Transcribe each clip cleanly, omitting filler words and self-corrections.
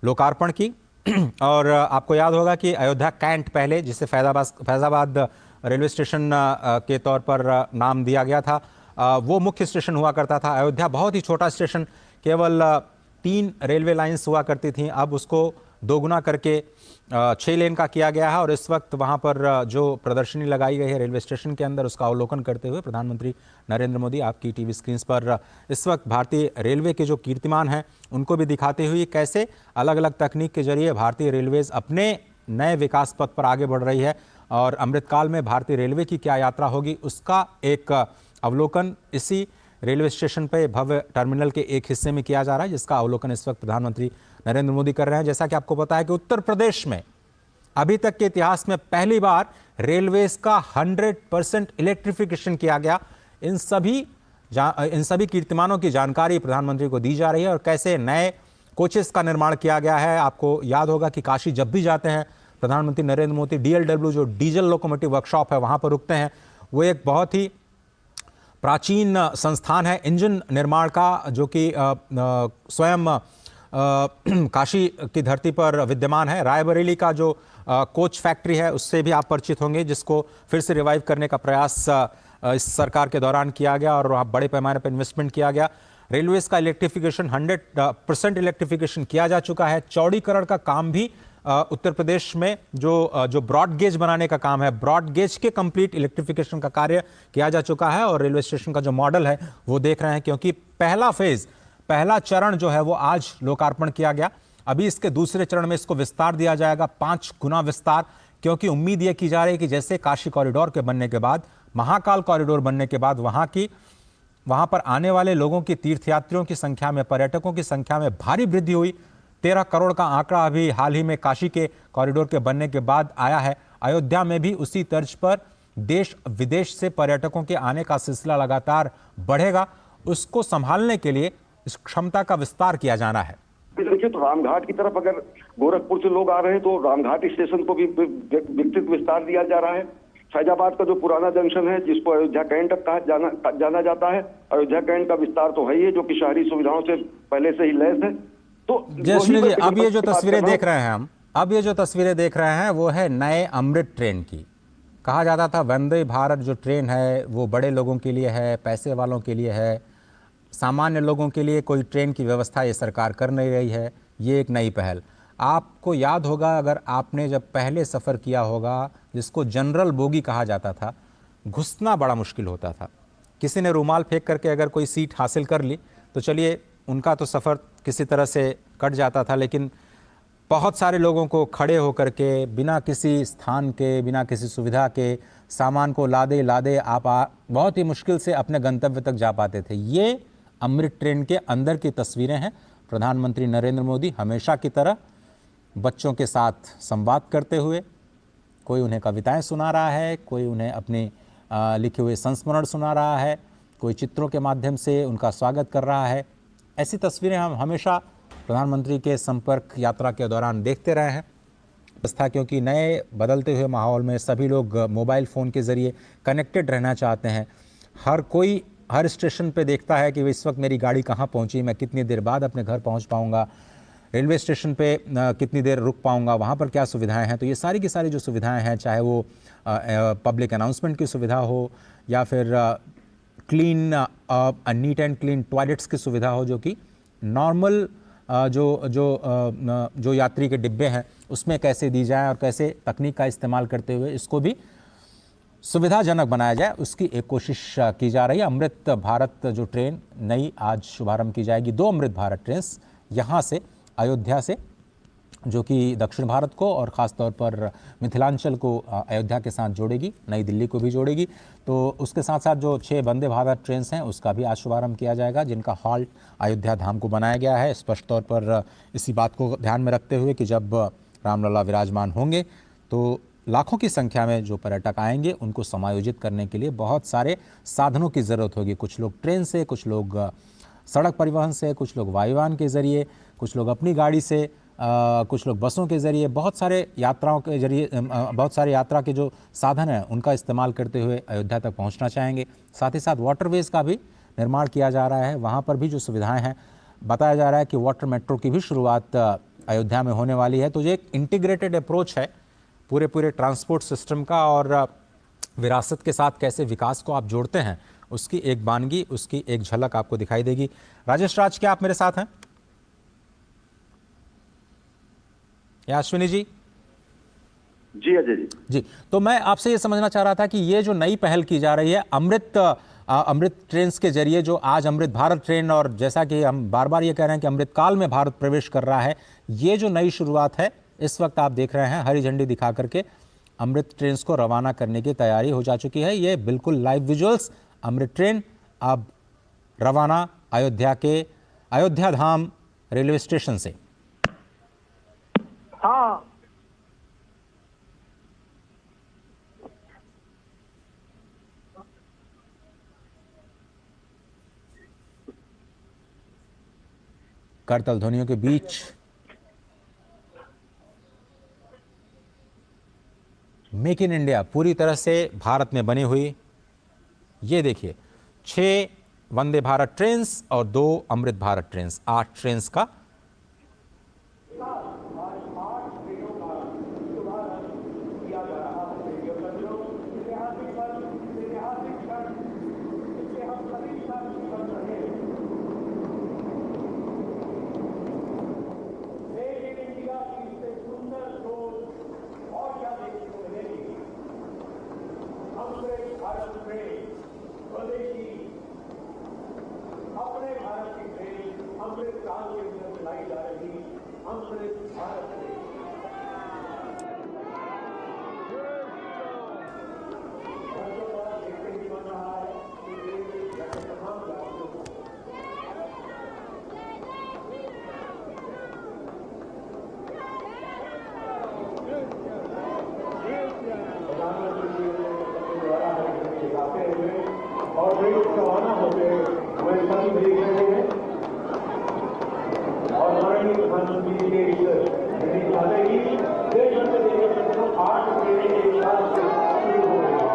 लोकार्पण की। और आपको याद होगा कि अयोध्या कैंट पहले, जिसे फैज़ाबाद रेलवे स्टेशन के तौर पर नाम दिया गया था, वो मुख्य स्टेशन हुआ करता था। अयोध्या बहुत ही छोटा स्टेशन, केवल 3 रेलवे लाइंस हुआ करती थीं। अब उसको दोगुना करके 6 लेन का किया गया है। और इस वक्त वहां पर जो प्रदर्शनी लगाई गई है रेलवे स्टेशन के अंदर, उसका अवलोकन करते हुए प्रधानमंत्री नरेंद्र मोदी आपकी टीवी स्क्रीन पर इस वक्त भारतीय रेलवे के जो कीर्तिमान हैं उनको भी दिखाते हुए कैसे अलग अलग तकनीक के जरिए भारतीय रेलवेज अपने नए विकास पथ पर आगे बढ़ रही है। और अमृतकाल में भारतीय रेलवे की क्या यात्रा होगी, उसका एक अवलोकन इसी रेलवे स्टेशन पे भव्य टर्मिनल के एक हिस्से में किया जा रहा है, जिसका अवलोकन इस वक्त प्रधानमंत्री नरेंद्र मोदी कर रहे हैं। जैसा कि आपको पता है कि उत्तर प्रदेश में अभी तक के इतिहास में पहली बार रेलवेज का 100% इलेक्ट्रिफिकेशन किया गया। इन सभी कीर्तिमानों की जानकारी प्रधानमंत्री को दी जा रही है और कैसे नए कोचेस का निर्माण किया गया है। आपको याद होगा कि काशी जब भी जाते हैं प्रधानमंत्री नरेंद्र मोदी, DLW जो डीजल लोकोमोटिव वर्कशॉप है वहां पर रुकते हैं। वो एक बहुत ही प्राचीन संस्थान है इंजन निर्माण का, जो कि स्वयं काशी की धरती पर विद्यमान है। रायबरेली का जो कोच फैक्ट्री है उससे भी आप परिचित होंगे, जिसको फिर से रिवाइव करने का प्रयास इस सरकार के दौरान किया गया और वहाँ बड़े पैमाने पर इन्वेस्टमेंट किया गया। रेलवेज का इलेक्ट्रिफिकेशन 100% इलेक्ट्रिफिकेशन किया जा चुका है। चौड़ीकरण का काम भी उत्तर प्रदेश में जो ब्रॉड गेज बनाने का काम है, ब्रॉड गेज के कंप्लीट इलेक्ट्रिफिकेशन का कार्य किया जा चुका है। और रेलवे स्टेशन का जो मॉडल है वो देख रहे हैं, क्योंकि पहला चरण जो है वो आज लोकार्पण किया गया। अभी इसके दूसरे चरण में इसको विस्तार दिया जाएगा, 5 गुना विस्तार, क्योंकि उम्मीद यह की जा रही है कि जैसे काशी कॉरिडोर के बनने के बाद, महाकाल कॉरिडोर बनने के बाद वहां पर आने वाले लोगों की, तीर्थयात्रियों की संख्या में, पर्यटकों की संख्या में भारी वृद्धि हुई। 13 करोड़ का आंकड़ा अभी हाल ही में काशी के कॉरिडोर के बनने के बाद आया है। अयोध्या में भी उसी तर्ज पर देश विदेश से पर्यटकों के आने का सिलसिला लगातार बढ़ेगा। उसको संभालने के लिए इस क्षमता का विस्तार किया जाना है। देखिए, तो रामघाट की तरफ अगर गोरखपुर से लोग आ रहे हैं तो रामघाट स्टेशन को भी विस्तृत विस्तार दिया जा रहा है। फैजाबाद का जो पुराना जंक्शन है, जिसको अयोध्या कैंट तक जाना जाता है, अयोध्या कैंट का विस्तार तो है ही है, जो कि शहरी सुविधाओं से पहले से ही लैस है। तो जयश्री जी, अब ये जो तस्वीरें देख रहे हैं हम, अब ये जो तस्वीरें देख रहे हैं वो है नए अमृत ट्रेन की। कहा जाता था वंदे भारत जो ट्रेन है वो बड़े लोगों के लिए है, पैसे वालों के लिए है, सामान्य लोगों के लिए कोई ट्रेन की व्यवस्था ये सरकार कर नहीं रही है। ये एक नई पहल। आपको याद होगा, अगर आपने जब पहले सफ़र किया होगा, जिसको जनरल बोगी कहा जाता था, घुसना बड़ा मुश्किल होता था। किसी ने रूमाल फेंक करके अगर कोई सीट हासिल कर ली तो चलिए उनका तो सफ़र किसी तरह से कट जाता था, लेकिन बहुत सारे लोगों को खड़े होकर के, बिना किसी स्थान के, बिना किसी सुविधा के, सामान को लादे लादे आप बहुत ही मुश्किल से अपने गंतव्य तक जा पाते थे। ये अमृत ट्रेन के अंदर की तस्वीरें हैं। प्रधानमंत्री नरेंद्र मोदी हमेशा की तरह बच्चों के साथ संवाद करते हुए, कोई उन्हें कविताएं सुना रहा है, कोई उन्हें अपने लिखे हुए संस्मरण सुना रहा है, कोई चित्रों के माध्यम से उनका स्वागत कर रहा है। ऐसी तस्वीरें हम हमेशा प्रधानमंत्री के संपर्क यात्रा के दौरान देखते रहे हैं। व्यवस्था, क्योंकि नए बदलते हुए माहौल में सभी लोग मोबाइल फ़ोन के ज़रिए कनेक्टेड रहना चाहते हैं। हर कोई हर स्टेशन पे देखता है कि इस वक्त मेरी गाड़ी कहाँ पहुँची, मैं कितनी देर बाद अपने घर पहुँच पाऊँगा, रेलवे स्टेशन पे कितनी देर रुक पाऊँगा, वहाँ पर क्या सुविधाएं हैं। तो ये सारी की सारी जो सुविधाएं हैं, चाहे वो पब्लिक अनाउंसमेंट की सुविधा हो या फिर clean neat and clean toilets की सुविधा हो, जो कि नॉर्मल जो यात्री के डिब्बे हैं उसमें कैसे दी जाए और कैसे तकनीक का इस्तेमाल करते हुए इसको भी सुविधाजनक बनाया जाए, उसकी एक कोशिश की जा रही है। अमृत भारत जो ट्रेन नई आज शुभारंभ की जाएगी, 2 अमृत भारत ट्रेन यहाँ से, अयोध्या से, जो कि दक्षिण भारत को और ख़ास तौर पर मिथिलांचल को अयोध्या के साथ जोड़ेगी, नई दिल्ली को भी जोड़ेगी। तो उसके साथ साथ जो 6 वंदे भारत ट्रेन हैं उसका भी आज शुभारंभ किया जाएगा, जिनका हॉल्ट अयोध्या धाम को बनाया गया है, स्पष्ट तौर पर इसी बात को ध्यान में रखते हुए कि जब रामलला विराजमान होंगे तो लाखों की संख्या में जो पर्यटक आएंगे उनको समायोजित करने के लिए बहुत सारे साधनों की ज़रूरत होगी। कुछ लोग ट्रेन से, कुछ लोग सड़क परिवहन से, कुछ लोग वायुयान के ज़रिए, कुछ लोग अपनी गाड़ी से, कुछ लोग बसों के ज़रिए, बहुत सारे यात्राओं के जरिए, बहुत सारे यात्रा के जो साधन हैं उनका इस्तेमाल करते हुए अयोध्या तक पहुंचना चाहेंगे। साथ ही साथ वाटरवेज़ का भी निर्माण किया जा रहा है, वहां पर भी जो सुविधाएं हैं, बताया जा रहा है कि वाटर मेट्रो की भी शुरुआत अयोध्या में होने वाली है। तो ये एक इंटीग्रेटेड अप्रोच है पूरे ट्रांसपोर्ट सिस्टम का, और विरासत के साथ कैसे विकास को आप जोड़ते हैं उसकी एक वानगी, उसकी एक झलक आपको दिखाई देगी। राजेश राज, क्या आप मेरे साथ हैं? या अश्विनी जी? जी अजय जी। जी, तो मैं आपसे ये समझना चाह रहा था कि ये जो नई पहल की जा रही है अमृत ट्रेन के जरिए, जो आज अमृत भारत ट्रेन, और जैसा कि हम बार बार ये कह रहे हैं कि अमृत काल में भारत प्रवेश कर रहा है, ये जो नई शुरुआत है, इस वक्त आप देख रहे हैं हरी झंडी दिखा करके अमृत ट्रेन को रवाना करने की तैयारी हो जा चुकी है। ये बिल्कुल लाइव विजुअल्स, अमृत ट्रेन अब रवाना अयोध्या धाम रेलवे स्टेशन से। हाँ, करतल ध्वनियों के बीच मेक इन इंडिया पूरी तरह से भारत में बनी हुई, ये देखिए 6 वंदे भारत ट्रेन्स और 2 अमृत भारत ट्रेन्स, 8 ट्रेन्स का अपने भारत की ट्रेन अमृत काल के अंदर चलाई जा रही अमृत भारत ट्रेन। देखते ही बन रहा है कि देश के तमाम राज्यों को प्रधानमंत्री जी द्वारा दिखाते हुए और रवाना होते हुए सभी देख रहे हैं, और माननीय प्रधानमंत्री के ही देश में 8 ट्रेनें एक साथ शुरू हो रही है।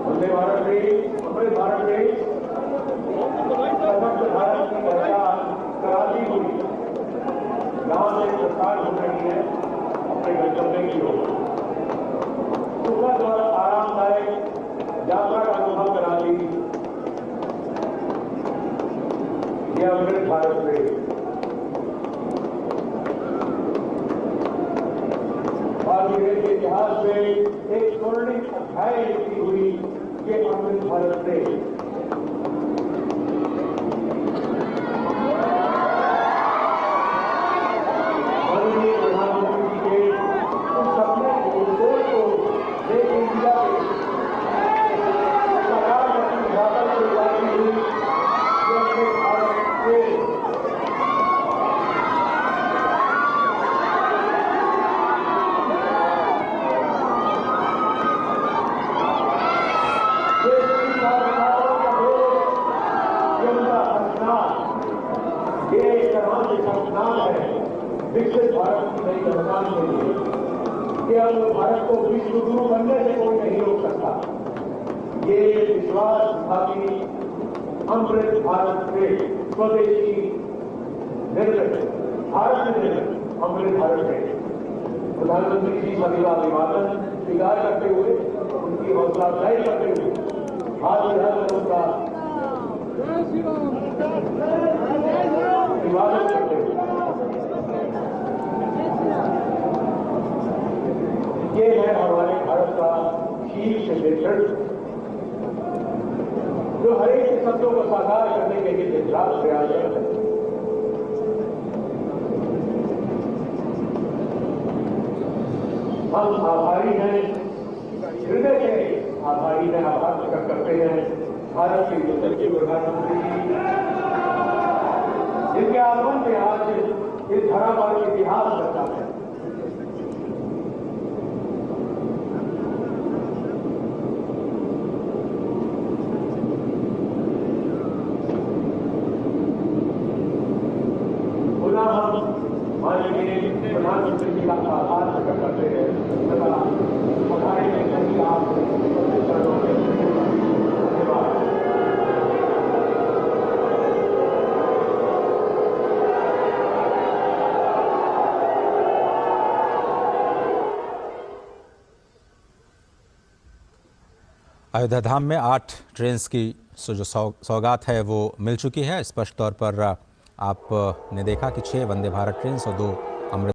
वंदे भारत ट्रेन, अमृत भारत ट्रेन, समस्त भारत की पहचान कराती हुई यहाँ से प्रस्थान हो रही है अपने गंतव्य की ओर। सुखद और आरामदायक यात्रा का अनुभव कराती ये अमृत भारत ट्रेन भारत के इतिहास में एक स्वर्णिम अध्याय लिखी हुई ये अमृत भारत ट्रेन माननीय प्रधानमंत्री जी के उस सपने को देश इंडिया के सरकार की भारत से जाती हुई ये अमृत भारत ट्रेन विकसित भारत की नई पहचान के लिए कि अब भारत को विश्व गुरु बनने से कोई नहीं रोक सकता। ये विश्वास दिखाती अमृत भारत ट्रेन स्वदेशी निर्मित भारत में निर्मित अमृत भारत ट्रेन प्रधानमंत्री जी सभी का अभिवादन स्वीकार करते हुए उनकी हौसला अफजाई करते हुए आज उनका अभिवादन करते हुए ये है हमारे भारत का शीर्ष नेतृत्व जो हर एक के सपनों को साकार करने के लिए दिन रात प्रयासरत है। हम आभारी हैं, हृदय से आभारी हैं, आभार प्रकट करते हैं भारत के यशस्वी प्रधानमंत्री जिनके आगमन से आज इस धरा पर इतिहास रचा है। पुनः हम माननीय प्रधानमंत्री जी का आभार प्रकट करते हैं तथा हमारे सभी आप धन्यवाद। अयोध्या धाम में 8 ट्रेन की जो सौगात है वो मिल चुकी है। स्पष्ट तौर पर आपने देखा कि 6 वंदे भारत ट्रेन और 2